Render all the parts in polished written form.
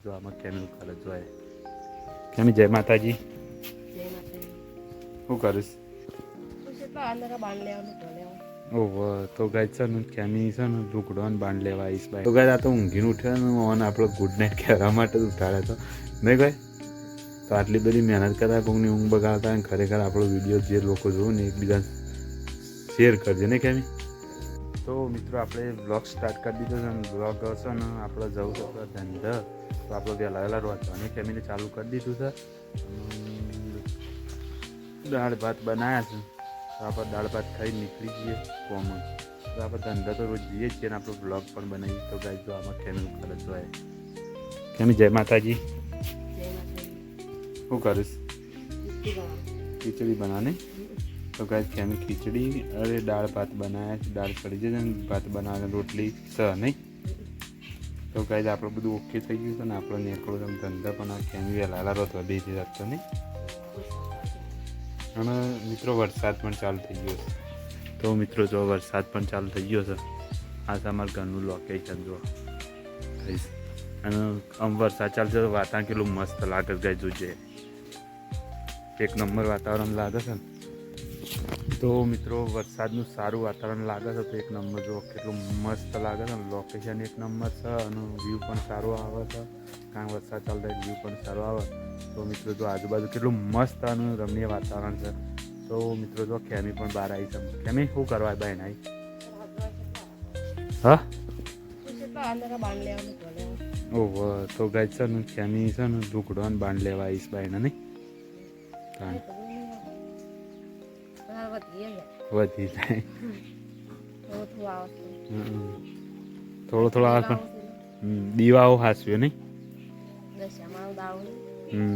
જો આમાં કેનું કરે જોઈએ કેમી જય માતાજી શું કરીશ ઓહો તો ગાય છે ને કેમી છે ને લુકડો બાંધ લેવા આવીશ ભાઈ તો ગાય આ તો ઊંઘીને ઉઠ્યો ઓન આપણો ગુડ નાઇટ કહેવા માટે ઉઠાડે તો નહીં ગાય તો આટલી બધી મહેનત કરતા કોઈની ઊંઘ બગાડતા અને ખરેખર આપણો વિડીયો જે લોકો જોવું ને એકબીજા શેર કરજે ને કેમી તો મિત્રો આપણે બ્લોગ સ્ટાર્ટ કરી દીધો છે ને બ્લોગ હશે ને આપણે જવું છે આપણા ધંધા તો આપણે વહેલા વહેલા રોજવાની ફેમિલી ચાલુ કરી દીધું છે દાળ ભાત બનાવ્યા છે તો આપણે દાળ ભાત ખાઈ નીકળી જઈએ કોમન તો આપણે ધંધા તો રોજ જઈએ છીએ અને આપણો બ્લોગ પણ બનાવીએ તો ગાય જો આમાં કેનું કરે જોઈએ કેમી જય માતાજી શું કરીશ ખીચડી બનાવવાની તો ગાય કેમી ખીચડી અરે દાળ ભાત બનાવ્યા છે દાળ ચડી જશે ને ભાત બનાવવાની રોટલી સ નહીં તો ગાય આપણું બધું ઓકે થઈ ગયું છે ને આપણો નીકળો ધંધા પણ આ કેમી વહેલા વહેલા રોતવા બે જતો નહીં અને મિત્રો વરસાદ પણ ચાલુ થઈ ગયો છે તો મિત્રો જો વરસાદ પણ ચાલુ થઈ ગયો છે આ છે અમારા ઘરનું લોકેશન જો કહીશ અને આમ વરસાદ ચાલશે તો વાતાવરણ કેટલું મસ્ત લાગે ગાય જોજે એક નંબર વાતાવરણ લાગે છે ને તો મિત્રો વરસાદનું સારું વાતાવરણ લાગે છે તો એક નંબર જો કેટલું મસ્ત લાગે છે લોકેશન એક નંબર છે અને વ્યૂ પણ સારો આવે છે કારણ વરસાદ ચાલતા વ્યૂ પણ સારો આવે તો મિત્રો જો આજુબાજુ કેટલું મસ્ત અને રમણીય વાતાવરણ છે તો મિત્રો જો કેમી પણ બહાર આવી છે કેમી શું કરવા બહેન આવી હા ઓહો તો ગાય છે ને કેમી છે ને લુકડો બાંધ લેવા આવીશ બહેન નહીં વધી જાય થોડો થોડો આવે દીવાઓ હાસવ્યો નહીં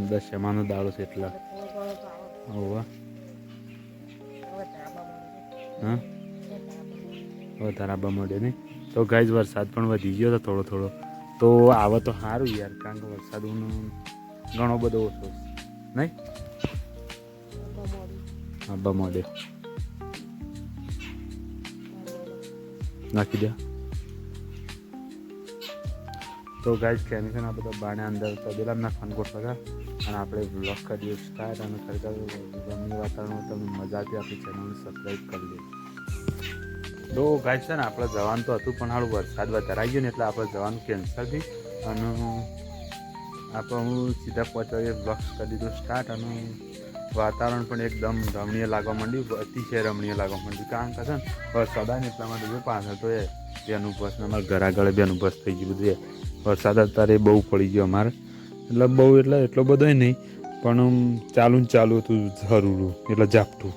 દશમાનો દાડો છે એટલા હોવા હા વધારે આવવા મળે નહીં તો ગાય વરસાદ પણ વધી ગયો હતો થોડો થોડો તો આવે તો સારું યાર કારણ કે વરસાદ ઘણો બધો ઓછો નહીં આવવા મળે નાખી દે તો ગાય કેમિકલ આ બધા બાણે અંદર તબેલા નાખવાનું ગોઠવા અને આપણે બ્લોગ કરીએ સ્ટાર્ટ અને ખરેખર ગરમી વાતાવરણ તમને મજા આવતી આપણી ચેનલને સબસ્ક્રાઈબ કરી લે તો ગાય છે ને આપણે જવાનું તો હતું પણ હાલ વરસાદ વધારે આવી ગયો ને એટલે આપણે જવાનું કેન્સલ થઈ અને આપણે હું સીધા પહોંચવા બ્લોગ કરી દીધું સ્ટાર્ટ અને વાતાવરણ પણ એકદમ રમણીય લાગવા માંડ્યું અતિશય રમણીય લાગવા માંડ્યું કારણ કે છે ને વરસાદ આવે ને એટલા માટે જો પાછળ તો એ બેનું બસ ને અમારા ઘર આગળ બેનું બસ થઈ ગયું બધું વરસાદ અત્યારે બહુ પડી ગયો અમારે એટલે બહુ એટલે એટલો બધો નહીં પણ ચાલુ હતું જરૂર એટલે ઝાપટું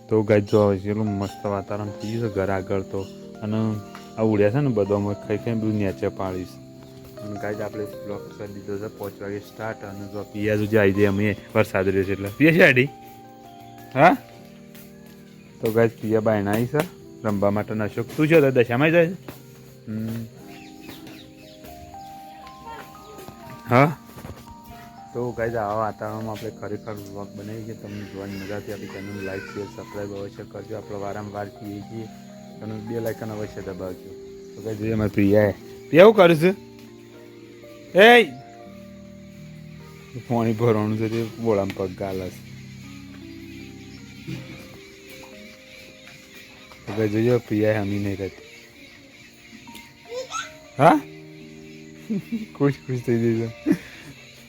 તો ગાય જો એટલું મસ્ત વાતાવરણ થઈ ગયું છે ઘર આગળ તો અને આ ઉડ્યા છે ને બધામાં ખાઈ ખાઈ બધું નીચે પાડીશ અને ગાય આપણે બ્લોક કરી દીધો છે 5 વાગે સ્ટાર્ટ અને જો પિયા સુધી આવી જાય અમે વરસાદ રહ્યો છે એટલે પિયા છે આડી હા તો ગાય પિયા બાયણા આવી છે રમવા માટે નશોક તું છો તો દશામાં જાય છે હા તો ગાય આવા વાતાવરણમાં આપણે ખરેખર વ્લોગ બનાવીએ છીએ તમને જોવાની મજાથી આપણી ચેનલ લાઈક શેર સબસ્ક્રાઈબ અવશ્ય કરજો આપણે વારંવાર કહીએ છીએ તમે બે લાઇકન અવશ્ય દબાવજો તો ગાય જોઈએ અમારે પ્રિયાએ પ્રિયા એવું કરું છું એ પાણી ભરવાનું છે તે બોળામાં પગ ગાલસ તો ગાય જોઈએ પ્રિયાએ હમી નહીં રહેતી હા ખુશ થઈ જઈશ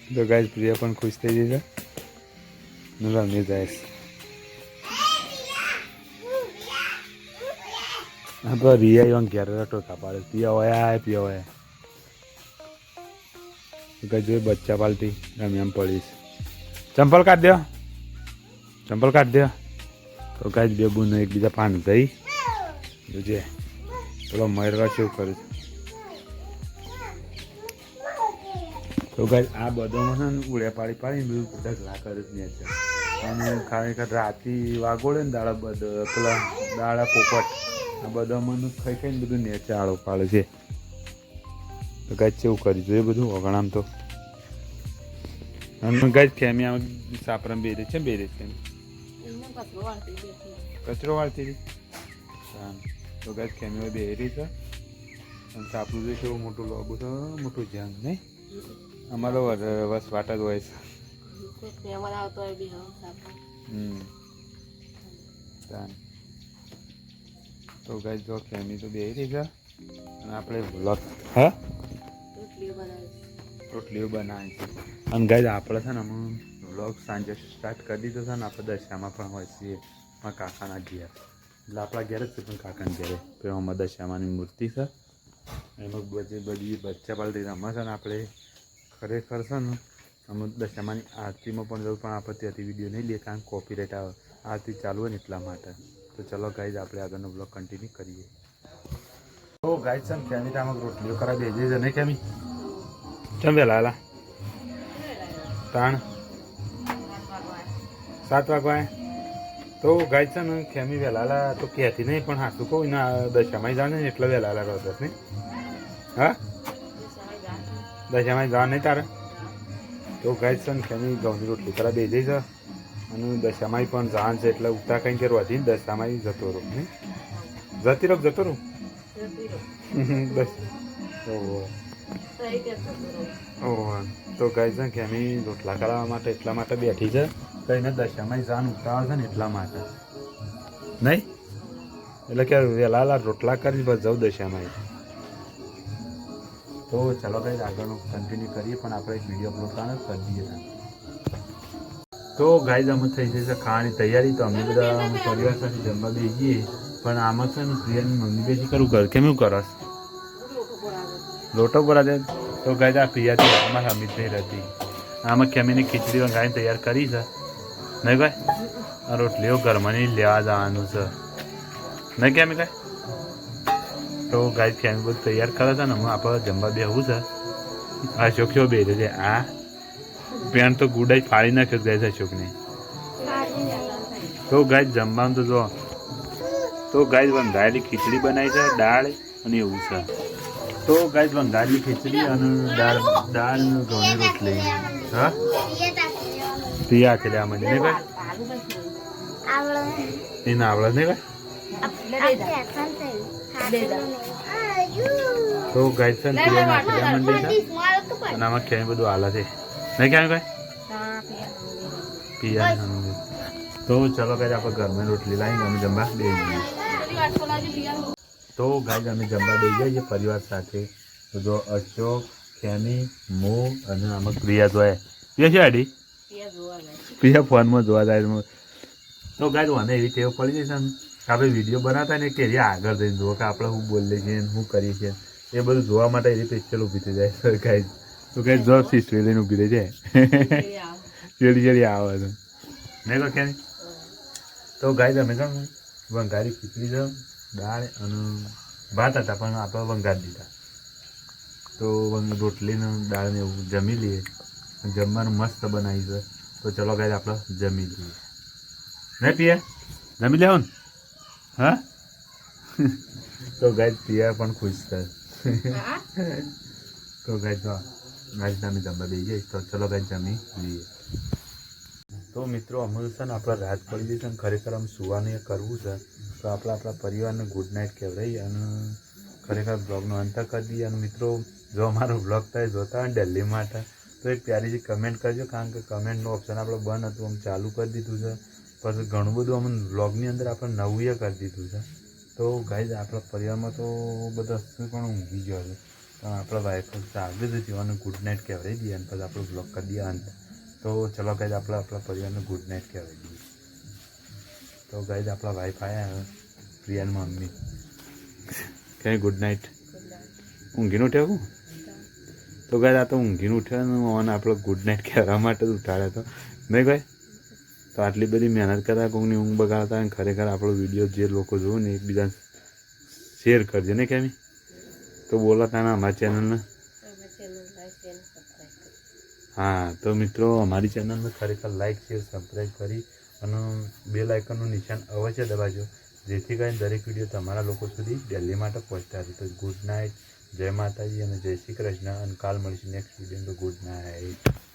તો ગાય પ્રિયા પણ ખુશ થઈ જઈશ રમી જાય હા તો રિયા ઘેર ટોકા પાડે પિયા હોય કે જોઈ બચ્ચા પાલતી રમી એમ પડીશ ચંપલ કાઢ દે તો કાંઈ બે બુનો એકબીજા પાન થઈ જોજે પેલો મયરવા શું કરું તો ગાય આ બધામાં છે ને ઉડ્યા પાડીને બધું ઢગલા કરે જ નહીં છે અને ખરેખર રાતી વાગોળે ને દાડા પેલા દાડા પોપટ આ બધામાં ખાઈ ખાઈને બધું નેચે આળો પાડે છે તો ગાય કેવું કરી જોઈએ બધું વગણામ તો અને ગાય ખેમિયા સાપરામ બેરે છે કચરો વાળતી હતી તો ગાય ખેમીઓ બેરી છે અને સાપડું જે કેવું મોટું લોબુ છે મોટું જંગ નહીં અમારો બસ વાટ જ હોય છે. મહેમાન આવતો હોય બી તો ગાઈસ જો ફેમિલી તો બેહી રહી છે અને આપણે વ્લોગ હા રોટલીઓ બનાવી છે અને ગાઈસ આપણે છે ને અમે વ્લોગ સાંજે સ્ટાર્ટ કરી દીધો છે ને આપણે દશામાં પણ હોય છીએ મારા કાકાના ઘેર એટલે આપણા ઘેર જ છે પણ કાકાના ઘેરે તો આમાં દશામાની મૂર્તિ છે એમાં બધી બચ્ચા પાલટી રમે છે ને આપણે ખરેખર છે ને અમે દશામાની આરતીમાં પણ જવું પણ આપણે ત્યાંથી વિડીયો નહીં લઈએ કારણ કોપીરાઇટ આવે આરતી ચાલુ હોય ને એટલા માટે તો ચલો ગાઈઝ આપણે આગળનો બ્લોગ કન્ટિન્યુ કરીએ. તો ગાઈઝ છે ને ફેમિલી આમાં રોટલીઓ કરાવી દે છે નહીં કેમી ચમ વહેલા હાલા તાણ 7 વાગવા તો ગાઈઝ છે ને ખેમી વહેલા હાલા તો કહેતી નહીં પણ હાથું કહું ને દશામાં જાણે ને એટલે વહેલા હાલા કરતો નહીં હા દશામાં જવા નહીં તારે તો ગાઈઝ છે ને ખેમી ઘઉંની રોટલી કરાવી દે છે અને દશામાં પણ જાણ છે એટલે ઉઠતા કંઈ કે વધીને દશામાં જતો રહો નહીં જતો રહું બસ ઓહો તો ગાઈઝ છે ખેમી રોટલા કરાવવા માટે એટલા માટે બેઠી છે કઈને દશામાં જાન ઉતાવળ છે ને એટલા માટે નહીં એટલે કે વહેલા રોટલા કરી બસ જાઉં દશામાં તો ચાલો કંઈ આગળનું કન્ટિન્યુ કરીએ પણ આપણે એક વિડીયો અપલોડ કરી દઈએ. તો ગાઈઝ અમે થઈ જશે ખાવાની તૈયારી તો અમે બધા પરિવાર સાથે જમવા બેસીએ પણ આમાં છે ને પ્રિયાની મમ્મી બેસી કરું ઘર કેમ એવું કરસ લોટો બોલા દે તો ગાઈઝ આ પ્રિયાથી અમારે અમિત નહીં રહેતી આમાં કેમીની ખીચડી ગાઈને તૈયાર કરી છે નહીં ભાઈ આ રોટલીઓ ઘરમાં નહીં લેવા જવાનું છે નહીં કેમી કાંઈ તો ગાઈઝ કેમી બધું તૈયાર કરે છે ને અમે આપણે જમવા બેસવું છે આ ચોખ્યો બે છે આ પેન તો ગુડાઈ ફાડી નાખ્યો ગાય છે અશોકને તો ગાય જમવાનું તો જો તો ગાય વંગાયેલી ખીચડી બનાવી છે દાળ અને એવું છે તો ગાય વંગાયેલી ખીચડી અને દાળ ઘઉંની રોટલી હા પિયા છે આ મને નહીં ભાઈ એને આવડે નહીં ભાઈ તો ગાય છે ને પિયા નાખેલા મંડી છે અને આમાં ક્યાંય બધું હાલે છે નહીં ક્યાં ભાઈ પિયા તો ચલો ગાય આપણે ઘરમાં રોટલી લાવીને અમે જમવા બેસી જઈએ તો ગાય અમે જમવા બેસી જઈએ પરિવાર સાથે તો જો અશોક ખેમી મો અને આમાં પ્રિયા જોયા પ્રિયા છે આડી પ્રિયા ફોનમાં જોવા જાય તો ગાય મને એવી ટેવ પડી જશે ને આપણે વિડીયો બનાવતા ને કે આગળ જઈને જુઓ કે આપણે શું બોલીએ છીએ શું કરીએ છીએ એ બધું જોવા માટે એવી પિક્ચર ઊભી થઈ જાય ગાય તો કઈ જોબ સિસ્ટરી લઈને ઊભી રહી જાય ચેડી આવે છે નહીં તો ક્યાં તો ગાય તમે કેમ વંગારી ખીચડી છે દાળ અને ભાત હતા પણ આપણે વંગારી દીધા તો રોટલીને દાળને એવું જમી લઈએ જમવાનું મસ્ત બનાવી છે તો ચલો ગાય આપણે જમી લઈએ નહીં પીએ જમી લેવું ને હા તો ગાય પીયા પણ ખુશ થાય તો ગાય જો ગાય તમે જમવા દઈ જાય તો ચલો ગાય જમી લઈએ તો મિત્રો અમે છે ને આપણે રાત પડી જઈએ ને ખરેખર અમે સુવાનું એ કરવું છે તો આપણે આપણા પરિવારને ગુડ નાઇટ કહેવાય અને ખરેખર બ્લોગનો અંત કરી દઈએ અને મિત્રો જો અમારો બ્લોગ થાય જોતા હોય દિલ્હી માટે તો એક પ્યારીથી કમેન્ટ કરજો કારણ કે કમેન્ટનું ઓપ્શન આપણે બંધ હતું અમે ચાલુ કરી દીધું છે પછી ઘણું બધું અમે બ્લોગની અંદર આપણે નવું એ કરી દીધું છે તો ગાઈઝ આપણા પરિવારમાં તો બધા પણ ઊંઘી ગયો છે પણ આપણા વાઈફ જાગી જ હતી અને ગુડ નાઇટ કહેવાય દઈએ અને પછી આપણો બ્લોગ કરી દઈએ અંત તો ચલો ગાઈઝ આપણે આપણા પરિવારને ગુડ નાઇટ કહેવાય દઈએ તો ગાઈઝ આપણા વાઈફ આવ્યા પ્રિયાની મમ્મી ક્યાંય ગુડ નાઇટ ઊંઘીનું ઉઠ્યું તો ગાઈઝ આ તો ઊંઘીનું ઉઠ્યા અને આપણે ગુડ નાઇટ કહેવા માટે જ ઉઠાડ્યા હતો નહીં ગાય તો આટલી બધી મહેનત કરતા કોઈની ઊંઘ બગાડતા અને ખરેખર આપણો વિડીયો જે લોકો જોવે ને એકબીજાને શેર કરજે ને કેમી તો બોલાતા ને અમારી ચેનલને હા તો મિત્રો અમારી ચેનલને ખરેખર લાઈક શેર સબસ્ક્રાઈબ કરી અને બેલ આઇકનનું નિશાન અવશ્ય દબાજો જેથી કરીને દરેક વિડીયો તમારા લોકો સુધી દિલ્હી માટે પહોંચતા રહે તો ગુડ નાઇટ જય માતાજી અને જય શ્રી કૃષ્ણ અને કાલ મળીશું નેક્સ્ટ વિડીયો તો ગુડ નાઇટ.